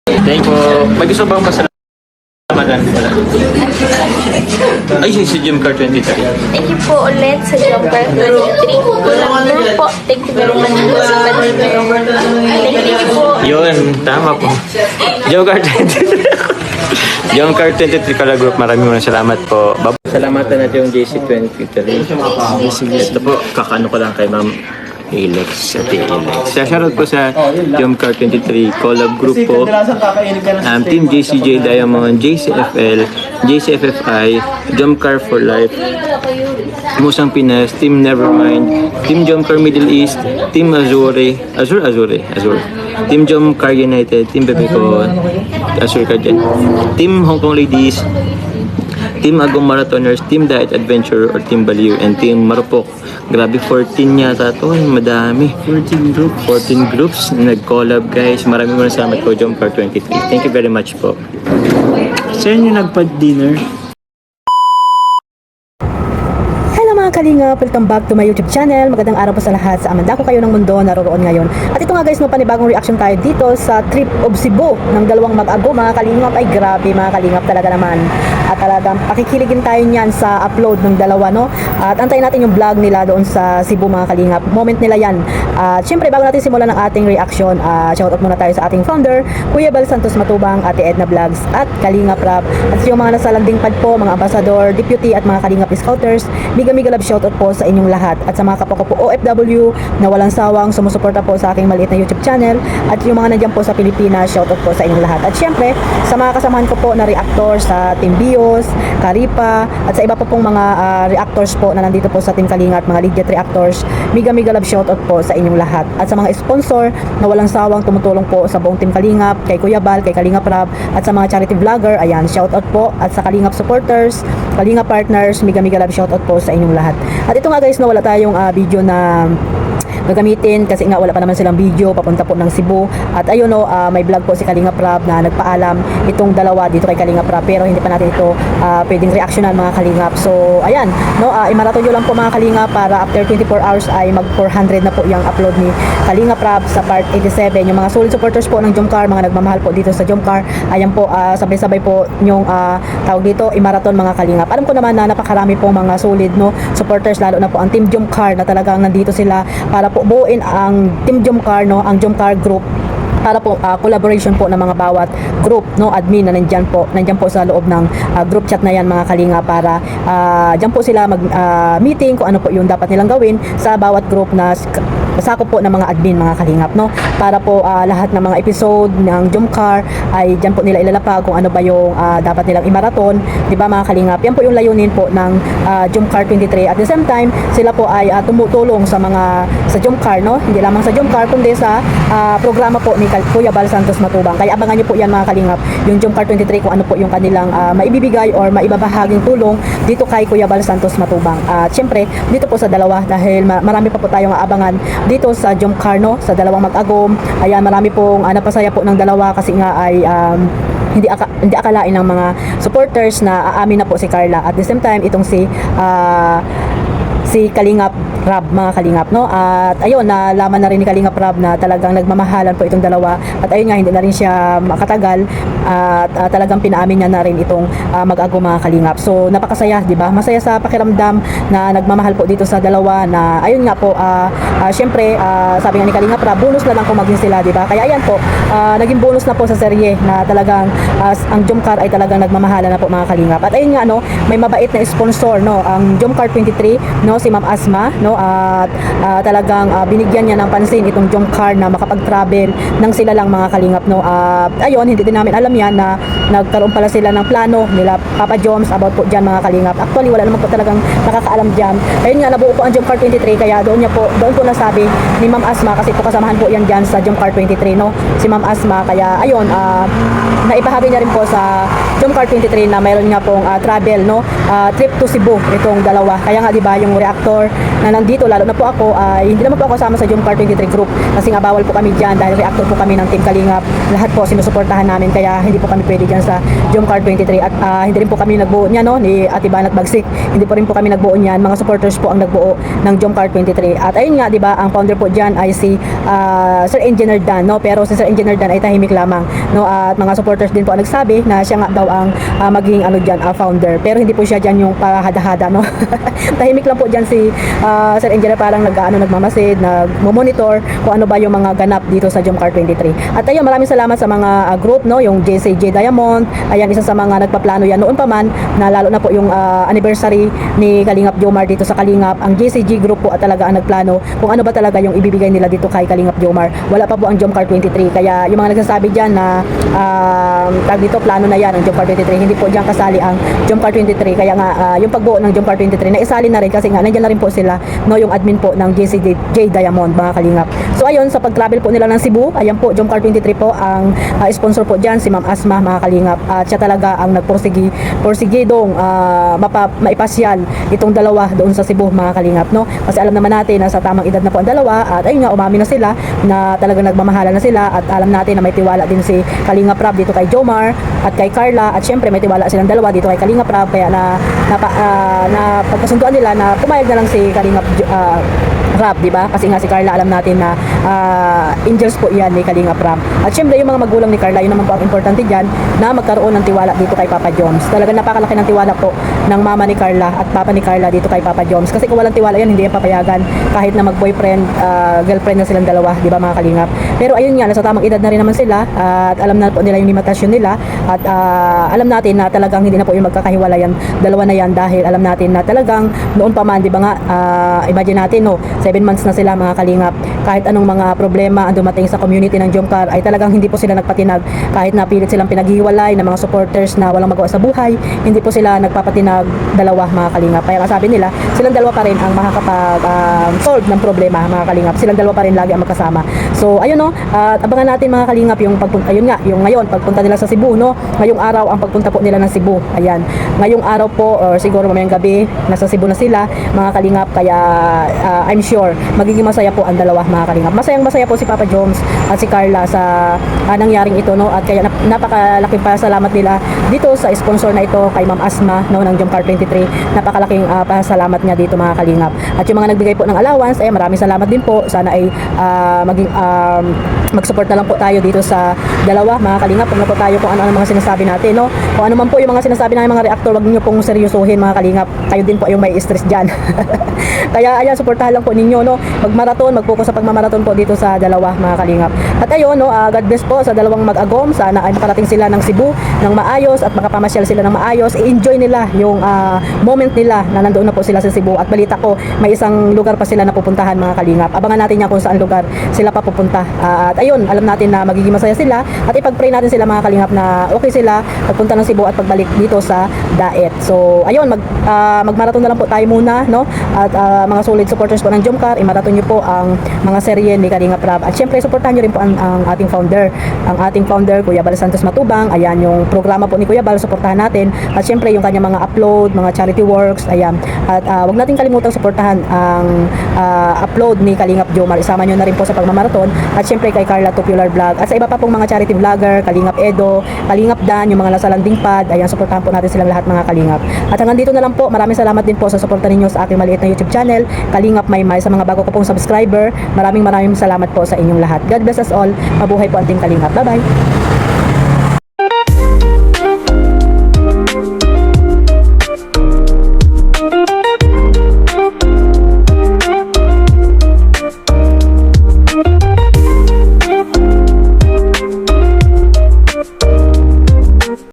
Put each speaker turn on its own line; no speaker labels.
Thank you. May gusto bang pasalamatan? Ay, si Jim Car 23.
Thank you po ulit sa Jumper 23. Group po. Thank you very much po sa pag-ibig. Thank you po.
Yun, tama po. Jim Car 23. Jim Car 23 Kala Group, maraming salamat po. Salamatan natin yung JC23. Ito po, kakaano ko lang kay Ma'am Alex at Alex. Shoutout po sa Jump Car 23 Collab Group po. Team JCJ Diamond, JCFL, JCFFI, Jump Car for Life, Musang Pinas, Team Nevermind, Team Jump Car Middle East, Team Azure, Team Jump Car United, Team Bebeco, Azure ka dyan, Team Hong Kong Ladies, Team Agong Marathoners, Team Diet Adventure or Team Baliw, and Team Marupok. Grabe, 14 yata to. Madami. 14 groups na nag-collab, guys. Maraming salamat po, Jump Car 23. Thank you very much po.
Saan yung nagpa-dinner?
Mga kalinga, welcome back to my YouTube channel. Magandang araw po sa lahat sa amandako kayo ng mundo naroroon ngayon. At ito nga guys, no, panibagong reaction tayo dito sa trip of Cebu ng dalawang mag-ago. Mga kalingap, ay grabe mga kalingap talaga naman. At talagang pakikiligin tayo niyan sa upload ng dalawa, no. At antayin natin yung vlog nila doon sa Cebu mga kalingap. Moment nila yan. At syempre bago natin simulan ang ating reaction, shoutout muna tayo sa ating founder, Kuya Bal Santos Matubang, Ate Edna Vlogs at Kalingap Rap. At yung mga nasa landing pad po, mga ambassador, deputy at mga Kalingap Scouters, miga love shoutout po sa inyong lahat at sa mga kapwa ko po OFW na walang sawang sumusuporta po sa aking maliit na YouTube channel at yung mga nandiyan po sa Pilipinas, shoutout po sa inyong lahat. At syempre, sa mga kasamahan ko po na reactors sa Team Bios, Karipa at sa iba pa pong mga reactors po na nandito po sa Team Kalingat, mga legit reactors, miga love shoutout po sa inyong lahat. At sa mga sponsor na walang sawang tumutulong po sa buong Team Kalingap, kay Kuya Bal, kay Kalingap Rab at sa mga charity vlogger, ayan, shoutout po. At sa Kalingap supporters, Kalingap partners, miga love shoutout po sa inyong lahat. At ito nga guys, no, wala tayong video na gagamitin kasi nga wala pa naman silang video papunta po ng Cebu. At ayun, no, may vlog po si Kalingap Rab na nagpaalam itong dalawa dito kay Kalingap Rab, pero hindi pa natin ito pwedeng reactionan mga Kalingap. So ayan, no, i-marathon nyo lang po mga Kalingap para after 24 hours ay mag 400 na po yung upload ni Kalingap Rab sa part 87. Yung mga solid supporters po ng Jumcar, mga nagmamahal po dito sa Jumcar, ayan po, sabay-sabay po yung tawag dito, i-marathon mga Kalingap. Alam ko naman na napakarami po mga solid, no, supporters, lalo na po ang Team Jumcar na talagang nandito sila para po buuin ang Team Jumcar, no, ang Jumcar group para po collaboration po ng mga bawat group, no, admin na nandiyan po sa loob ng group chat na yan mga Kalinga para diyan po sila mag meeting kung ano po yung dapat nilang gawin sa bawat group na sakop po ng mga admin mga Kalingap, no, para po lahat ng mga episode ng Jumcar ay diyan po nila ilalapag kung ano ba yung dapat nilang i-marathon, di ba mga Kalingap? Yan po yung layunin po ng Jumcar 23. At the same time, sila po ay tumutulong sa Jumcar, no, hindi lamang sa Jumcar kundi sa programa po ni Kuya Bal Santos Matubang. Kaya abangan niyo po yan mga Kalingap, yung Jumcar 23 kung ano po yung kanilang maibibigay or maibabahaging tulong dito kay Kuya Bal Santos Matubang. At syempre dito po sa dalawa, dahil marami pa po tayong aabangan dito sa Jumcar, no, sa dalawang mag-agom. Ayan, marami pong napasaya po ng dalawa kasi nga ay hindi akalain ng mga supporters na aamin na po si Carla. At the same time, itong si Kalingap Rab mga Kalingap, no. At ayun, nalaman na rin ni Kalingap Rab na talagang nagmamahalan po itong dalawa. At ayun nga, hindi na rin siya makatagal at talagang pinaamin niya na rin itong mag-ago mga Kalingap. So napakasaya, di ba? Masaya sa pakiramdam na nagmamahal po dito sa dalawa na ayun nga po, syempre sabi nga ni Kalingap Rab, bonus na lang kung maging sila, di ba? Kaya ayan po, naging bonus na po sa serye na talagang ang Jumcar ay talagang nagmamahalan na po mga Kalingap. At ayun nga, no, may mabait na sponsor, no, ang Jumcar 23, no, si Ma'am Asma, no, at talagang binigyan niya ng pansin itong Jumcar na makapag-travel nang sila lang mga Kalingap, no. Ayun, hindi din namin alam yan na nagkaroon pala sila ng plano nila Papa Joms about po dyan mga Kalingap. Actually wala naman po talagang nakakaalam dyan. Ayun nga, nabuo po ang Jumcar 23, kaya doon po nasabi ni Ma'am Asma, kasi po kasamahan po yan dyan sa Jumcar 23, no, si Ma'am Asma. Kaya ayun, naibahagi niya rin po sa Jumcar 23 na mayroon nga pong travel, no, trip to Cebu itong dalawa. Kaya nga, di ba, yung reactor na nandito, lalo na po ako, hindi naman po ako kasama sa Jomcar 23 group kasi nga bawal po kami dyan dahil reactor po kami ng Team Kalingap. Lahat po sinusuportahan namin kaya hindi po kami pwede dyan sa Jomcar 23 at hindi rin po kami nagbuo niya, no, ni Ate Banat Bagsik. Hindi po rin po kami nagbuo niyan. Mga supporters po ang nagbuo ng Jomcar 23. At ayun nga, di ba, ang founder po dyan ay si Sir Engineer Dan, no? Pero si Sir Engineer Dan ay tahimik lamang, no? At mga supporters din po ang nagsabi na siya nga daw ang maging ano dyan, founder. Pero hindi po siya dyan yung pahada-hada, no? Tahimik lang po dyan si Sir Engineer, parang nagmamasid, nagmo-monitor kung ano ba yung mga ganap dito sa Jomcar 23. At ayun, maraming salamat sa mga group, no? Yung JCJ Diamond, ayan, isa sa mga nagpaplano yan noon pa man, na lalo na po yung anniversary ni Kalingap Jomar dito sa Kalingap. Ang JCG group po at talaga ang nagplano kung ano ba talaga yung ibibigay nila dito kay Kalingap Jomar. Wala pa po ang Jomcar 23. Kaya yung mga nagsasabi dyan na tag dito, plano na yan ang Jomcar 23. Hindi po dyan kasali ang Jomcar 23. Kaya nga yung pagbuo ng Jomcar 23 na isali na rin kasi nga nandiyan na rin po sila, no, yung admin po ng JCJ Diamond, mga Kalingap. So ayun, sa pag-travel po nila ng Cebu, ayan po, Jomcar 23 po ang sponsor po dyan, si Ma'am Asma, mga Kalingap. At siya talaga ang nagporsigidong maipasyal itong dalawa doon sa Cebu, mga Kalingap, no? Kasi alam naman natin na sa tamang edad na po ang dalawa at ayun nga, umami na sila na talagang nagmamahalan na sila at alam natin na may tiwala din si Kalingap Rab dito kay Jomar at kay Carla at syempre may tiwala silang dalawa dito kay Kalingap Rab kaya na pagkasunduan nila na pumayag na lang si Kalingap Rab, di ba? Kasi nga si Carla alam natin na angels po iyan ni Kalingap Rab. At syempre yung mga magulang ni Carla, yun naman po ang importante diyan na magkaroon ng tiwala dito kay Papa Joms. Talagang napakalaki ng tiwala po ng mama ni Carla at papa ni Carla dito kay Papa Joms. Kasi kung walang tiwala yan, hindi yan papayagan kahit na mag-boyfriend, girlfriend na silang dalawa, di ba, mga Kalingap? Pero ayun nga, nasa tamang edad na rin naman sila at alam na po nila yung limitasyon nila at alam natin na talagang hindi na po yung magkakahiwalayan dalawa na yan dahil alam natin na talagang noon pa man, di ba nga, imagine natin, no, 7 months na sila, mga Kalingap. Kahit anong mga problema ang dumating sa community ng Jomcar ay talagang hindi po sila nagpatinag. Kahit na pilit silang pinaghiwalay ng mga supporters na walang magawa sa buhay, hindi po sila nagpapatinag dalawa, mga Kalingap. Kaya sabi nila, silang dalawa pa rin ang makakapag-solve ng problema, mga Kalingap. Silang dalawa pa rin lagi ang magkasama. So ayun, no, at abangan natin, mga Kalingap, yung pagpunta, ayun nga, yung ngayon pagpunta nila sa Cebu, no. Ngayong araw ang pagpunta po nila ng Cebu. Ayan. Ngayong araw po or siguro mamayang gabi nasa Cebu na sila, mga Kalingap. Kaya I'm sure magiging masaya po ang dalawa, mga Kalingap. Masaya po si Papa Joms at si Carla sa nangyaring ito, no, at kaya napakalaking pasalamat nila dito sa sponsor na ito kay Ma'am Asma, no, ng Jomcar 23. Napakalaking pasalamat niya dito, mga Kalingap. At yung mga nagbigay po ng allowance ay maraming salamat din po. Sana ay maging mag-support na lang po tayo dito sa dalawa, mga Kalingap. Kung na po tayo kung ano mga sinasabi natin, no, kung ano man po yung mga sinasabi ng mga reactor, wag niyo pong seryosohin, mga Kalingap. Kayo din po yung may stress dyan. Kaya ayan, suportahan lang po ninyo, no, mag-marathon, mag-focus sa pag-marathon po dito sa dalawa, mga Kalingap. At ayun, no, God bless po sa dalawang mag-agom. Sana ay makarating sila ng Cebu ng maayos at makapamasyal sila ng maayos. I-enjoy nila yung moment nila na nandoon na po sila sa Cebu. At balita ko, may isang lugar pa sila na pupuntahan, mga Kalingap. Abangan natin yan kung saan lugar sila pa pupunta. At ayun, alam natin na magiging masaya sila at ipag-pray natin sila, mga Kalingap, na okay sila pagpunta ng Cebu at pagbalik dito sa Daet. So ayun, mag-marathon na lang po tayo muna, no? At mga solid supporters po ng Jomcar, i-marathon nyo po ang mga serye ni Kalingap Rab. At syempre, supportahan nyo rin po ang ating founder, Kuya Bal Santos Matubang. Ayan, yung programa po ni Kuya Bal, supportahan natin. At syempre, yung kanyang mga upload, mga charity works, ayan. At wag natin kalimutang supportahan ang upload ni Kalingap Jomar. Isama nyo na rin po sa pagmamarathon. At syempre, kay Carla Tupular Vlog. At sa iba pa pong mga charity vlogger, Kalingap Edo, Kalingap Dan, yung mga nasa landing pad, ayan, supportahan po natin silang lahat, mga Kalingap. At hanggang dito na lang po. Maraming salamat din po sa suporta ninyo sa aking maliit na YouTube channel, Kalingap Maymay. Sa mga bago ko pong subscriber, maraming salamat po sa inyong lahat. God bless us all. Mabuhay po ang Team Kalingap. Bye-bye!